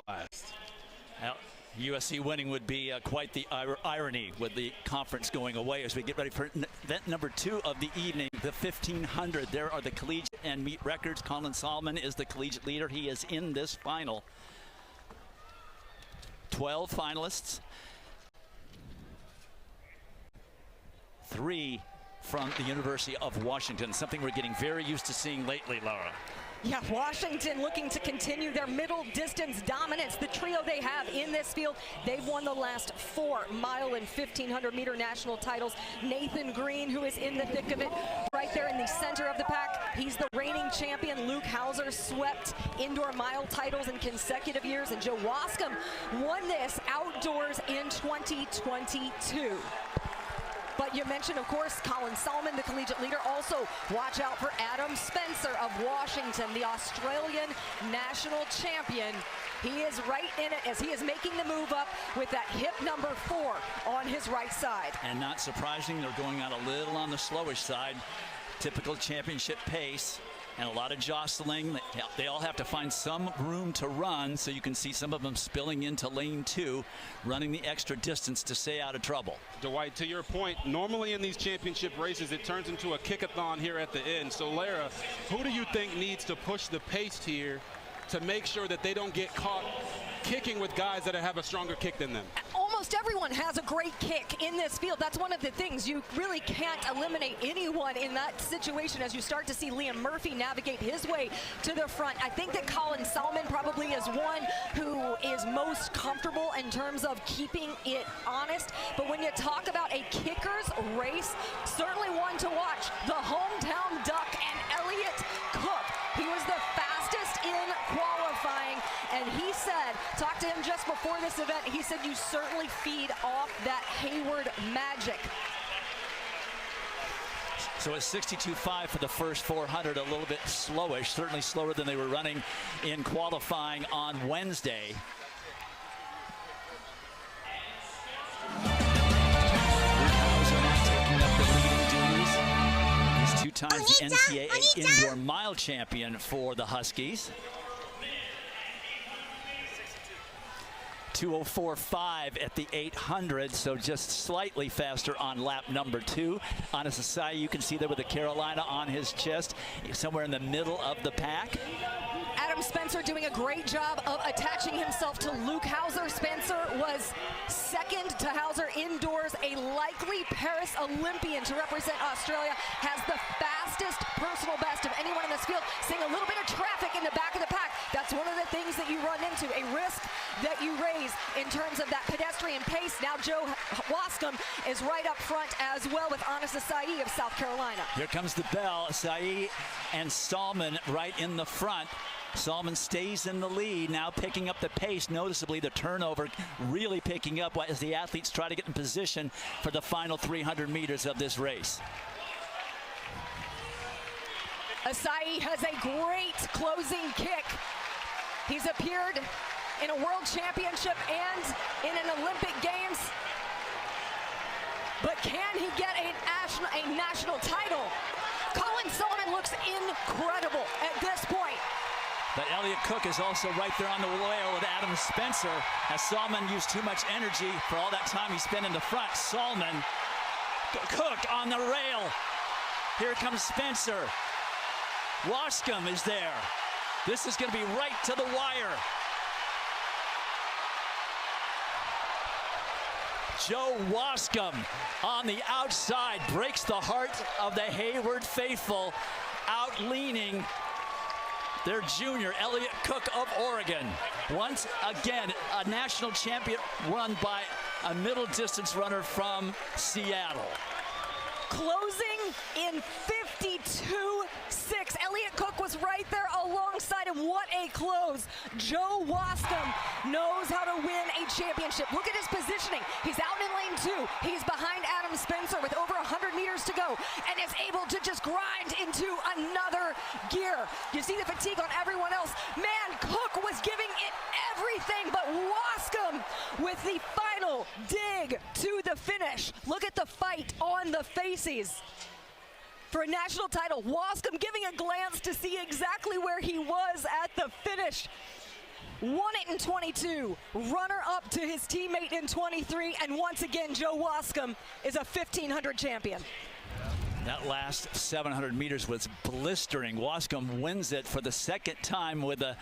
blast. Now, USC winning would be quite the irony with the conference going away as we get ready for event number 2 of the evening, the 1500. There are the collegiate and meet records. Colin Solomon is the collegiate leader. He is in this final. 12 finalists. 3 from the University of Washington, something we're getting very used to seeing lately, Laura. Yeah, Washington looking to continue their middle distance dominance. The trio they have in this field, they've won the last 4 mile and 1500 meter national titles. Nathan Green, who is in the thick of it, right there in the center of the pack. He's the reigning champion. Luke Hauser swept indoor mile titles in consecutive years, and Joe Wascom won this outdoors in 2022. But you mentioned, of course, Colin Solomon, the collegiate leader. Also, watch out for Adam Spencer of Washington, the Australian national champion. He is right in it as he is making the move up with that hip number 4 on his right side. And not surprising, they're going out a little on the slowish side. Typical championship pace. And a lot of jostling. They all have to find some room to run, so you can see some of them spilling into lane 2, running the extra distance to stay out of trouble. Dwight, to your point, normally in these championship races, it turns into a kick-a-thon here at the end. So, Lara, who do you think needs to push the pace here to make sure that they don't get caught kicking with guys that have a stronger kick than them? Almost everyone has a great kick in this field. That's one of the things. You really can't eliminate anyone in that situation as you start to see Liam Murphy navigate his way to the front. I think that Colin Solomon probably is one who is most comfortable in terms of keeping it honest. But when you talk about a kicker's race, certainly one to watch. The hometown Duck and Elliott Cook. He was the fastest in qualifying, and he said, talked to him just before this event, he said you certainly feed off that Hayward magic. So it's 62.5 for the first 400, a little bit slowish, certainly slower than they were running in qualifying on Wednesday. Times the NCAA indoor mile champion for the Huskies. 2:04.5 at the 800, so just slightly faster on lap number 2. Anas Asai, you can see there with the Carolina on his chest, somewhere in the middle of the pack. Adam Spencer doing a great job of attaching himself to Luke Hauser. Spencer was second to Hauser indoors, a likely Paris Olympian to represent Australia, has the fastest personal best of anyone in this field, seeing a little bit of traffic in the back of the pack. That's one of the things that you run into, a risk that you raise in terms of that pedestrian pace. Now Joe Wascom is right up front as well with Anas Asai of South Carolina. Here comes the bell. Asai and Salmon right in the front. Salmon stays in the lead, now picking up the pace noticeably. The turnover really picking up as the athletes try to get in position for the final 300 meters of this race. Asai has a great closing kick. He's appeared in a world championship and in an Olympic Games. But can he get a national title? Colin Solomon looks incredible at this point. But Elliott Cook is also right there on the rail with Adam Spencer, as Solomon used too much energy for all that time he spent in the front. Solomon, Cook on the rail. Here comes Spencer. Wascom is there. This is going to be right to the wire. Joe Wascom on the outside breaks the heart of the Hayward faithful, out-leaning their junior, Elliott Cook of Oregon. Once again, a national champion run by a middle distance runner from Seattle. Closing in 52.6. Elliott Cook was right there alongside him. What a close. Joe Wascom knows how to win a championship. Look at his positioning. He's out in lane 2. He's behind Adam Spencer with over 100 meters to go and is able to just grind into another gear. You see the fatigue on everyone else. Man, Cook was giving it everything, but Wascom with the final dig to the finish. Look at the fight on the faces. For a national title, Wascom giving a glance to see exactly where he was at the finish. won it in 22, runner-up to his teammate in 23, and once again, Joe Wascom is a 1,500 champion. That last 700 meters was blistering. Wascom wins it for the second time with a